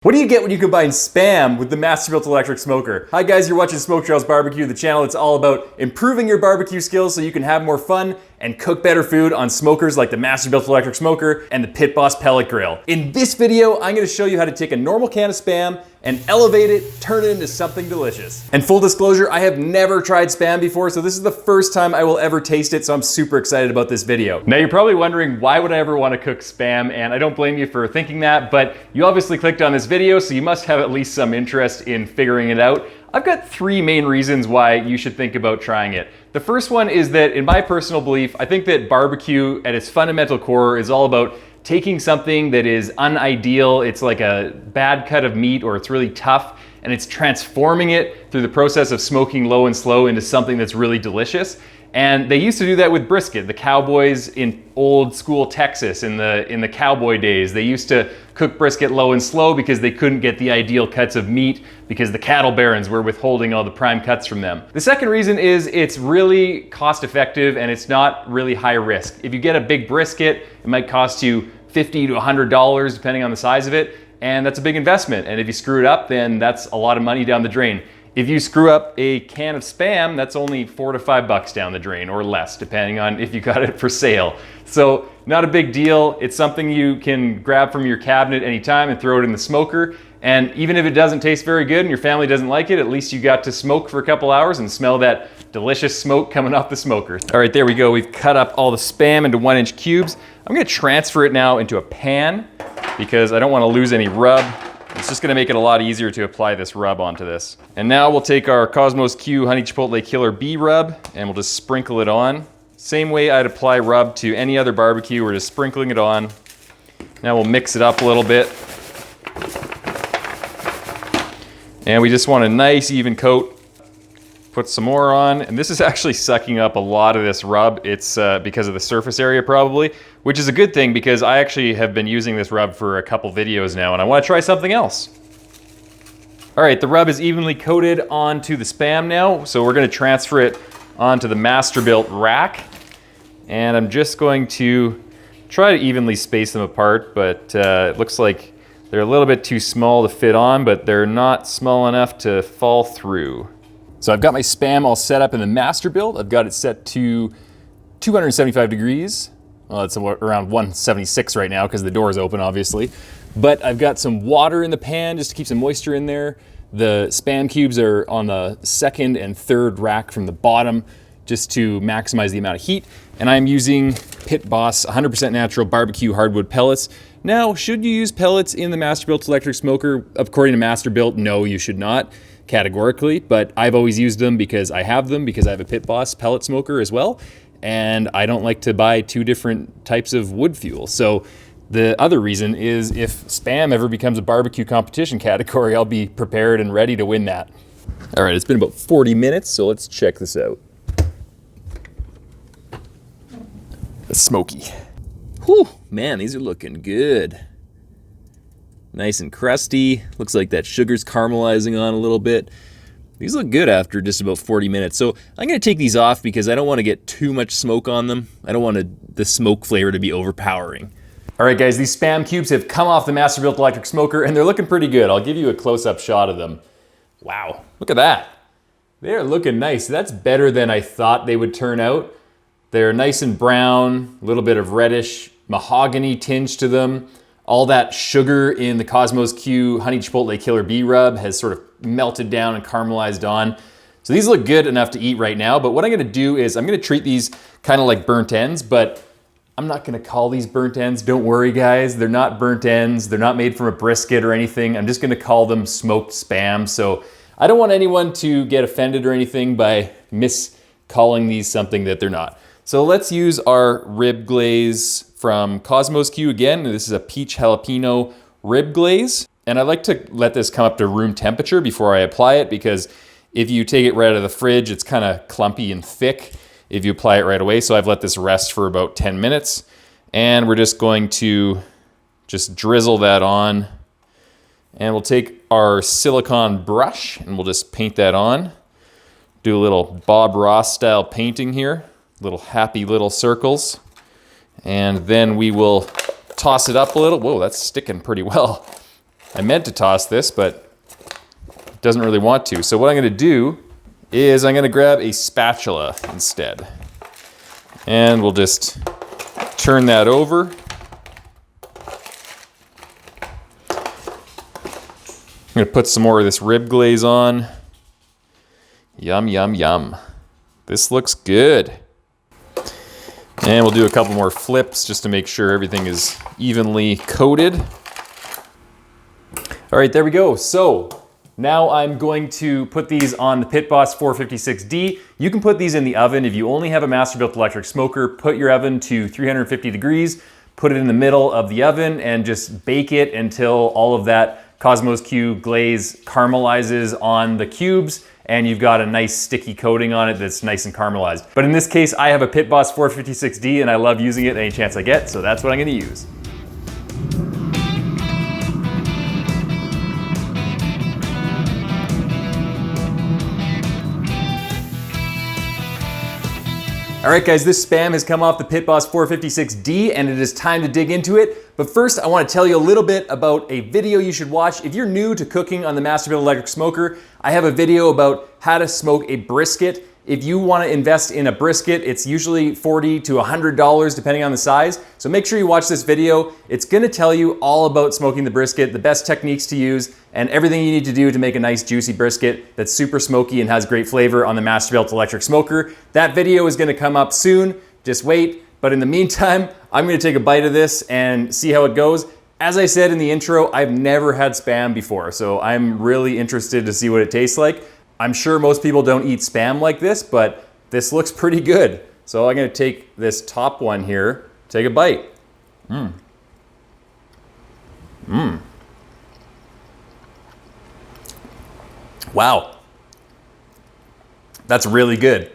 What do you get when you combine Spam with the Masterbuilt electric smoker? Hi guys, you're watching Smoke Trails Barbecue, the channel that's all about improving your barbecue skills so you can have more fun and cook better food on smokers like the Masterbuilt electric smoker and the Pit Boss pellet grill. In this video, I'm gonna show you how to take a normal can of Spam and elevate it, turn it into something delicious. And full disclosure, I have never tried Spam before, so this is the first time I will ever taste it, so I'm super excited about this video. Now you're probably wondering, why would I ever want to cook Spam? And I don't blame you for thinking that, but you obviously clicked on this video, so you must have at least some interest in figuring it out. I've got three main reasons why you should think about trying it. The first one is that, in my personal belief, I think that barbecue at its fundamental core is all about taking something that is unideal, it's like a bad cut of meat or it's really tough, and it's transforming it through the process of smoking low and slow into something that's really delicious. And they used to do that with brisket. The cowboys in old school Texas in the cowboy days, they used to cook brisket low and slow because they couldn't get the ideal cuts of meat because the cattle barons were withholding all the prime cuts from them. The second reason is it's really cost effective and it's not really high risk. If you get a big brisket, it might cost you $50 to $100 depending on the size of it, and that's a big investment. And if you screw it up, then that's a lot of money down the drain. If you screw up a can of Spam, that's only $4 to $5 down the drain or less, depending on if you got it for sale. So not a big deal. It's something you can grab from your cabinet anytime and throw it in the smoker. And even if it doesn't taste very good and your family doesn't like it, at least you got to smoke for a couple hours and smell that delicious smoke coming off the smoker. All right, there we go. We've cut up all the Spam into 1-inch cubes. I'm gonna transfer it now into a pan because I don't wanna lose any rub. It's just gonna make it a lot easier to apply this rub onto this. And now we'll take our Cosmos Q Honey Chipotle Killer Bee rub and we'll just sprinkle it on. Same way I'd apply rub to any other barbecue, we're just sprinkling it on. Now we'll mix it up a little bit. And we just want a nice even coat. Put some more on, and this is actually sucking up a lot of this rub. It's because of the surface area probably, which is a good thing because I actually have been using this rub for a couple videos now and I want to try something else. All right, the rub is evenly coated onto the Spam now, so we're going to transfer it onto the Masterbuilt rack. And I'm just going to try to evenly space them apart, but it looks like they're a little bit too small to fit on, but they're not small enough to fall through. So I've got my Spam all set up in the Masterbuilt. I've got it set to 275 degrees. Well, it's around 176 right now because the door is open, obviously. But I've got some water in the pan just to keep some moisture in there. The Spam cubes are on the second and third rack from the bottom just to maximize the amount of heat. And I'm using Pit Boss 100% natural barbecue hardwood pellets. Now, should you use pellets in the Masterbuilt electric smoker? According to Masterbuilt, no, you should not, categorically, but I've always used them because I have a Pit Boss pellet smoker as well, and I don't like to buy two different types of wood fuel. So the other reason is if Spam ever becomes a barbecue competition category, I'll be prepared and ready to win that. All right, it's been about 40 minutes, so let's check this out. It's smoky. Whew, man, these are looking good. Nice and crusty. Looks like that sugar's caramelizing on a little bit. These look good after just about 40 minutes. So I'm gonna take these off because I don't wanna get too much smoke on them. I don't want the smoke flavor to be overpowering. All right guys, these Spam cubes have come off the Masterbuilt electric smoker and they're looking pretty good. I'll give you a close-up shot of them. Wow, look at that. They're looking nice. That's better than I thought they would turn out. They're nice and brown, a little bit of reddish mahogany tinge to them. All that sugar in the Cosmos Q Honey Chipotle Killer Bee rub has sort of melted down and caramelized on. So these look good enough to eat right now, but what I'm gonna do is I'm gonna treat these kind of like burnt ends, but I'm not gonna call these burnt ends. Don't worry guys, they're not burnt ends. They're not made from a brisket or anything. I'm just gonna call them smoked Spam. So I don't want anyone to get offended or anything by miscalling these something that they're not. So let's use our rib glaze from Cosmos Q again. This is a peach jalapeno rib glaze. And I like to let this come up to room temperature before I apply it because if you take it right out of the fridge, it's kind of clumpy and thick if you apply it right away. So I've let this rest for about 10 minutes. And we're just going to just drizzle that on. And we'll take our silicone brush and we'll just paint that on. Do a little Bob Ross style painting here. Little happy little circles. And then we will toss it up a little. Whoa, that's sticking pretty well. I meant to toss this, but it doesn't really want to. So what I'm gonna do is I'm gonna grab a spatula instead. And we'll just turn that over. I'm gonna put some more of this rib glaze on. Yum, yum, yum. This looks good. And we'll do a couple more flips just to make sure everything is evenly coated. All right, there we go. So now I'm going to put these on the Pit Boss 456D. You can put these in the oven. If you only have a Masterbuilt electric smoker, put your oven to 350 degrees, put it in the middle of the oven and just bake it until all of that Cosmos Cube glaze caramelizes on the cubes and you've got a nice sticky coating on it that's nice and caramelized. But in this case, I have a Pit Boss 456D and I love using it any chance I get, so that's what I'm gonna use. All right guys, this Spam has come off the Pit Boss 456D and it is time to dig into it. But first I want to tell you a little bit about a video you should watch. If you're new to cooking on the Masterbuilt electric smoker, I have a video about how to smoke a brisket. If you want to invest in a brisket, it's usually $40 to $100 depending on the size. So make sure you watch this video. It's going to tell you all about smoking the brisket, the best techniques to use, and everything you need to do to make a nice juicy brisket that's super smoky and has great flavor on the Masterbuilt electric smoker. That video is going to come up soon. Just wait. But in the meantime, I'm going to take a bite of this and see how it goes. As I said in the intro, I've never had Spam before, so I'm really interested to see what it tastes like. I'm sure most people don't eat Spam like this, but this looks pretty good. So I'm gonna take this top one here, take a bite. Wow. That's really good.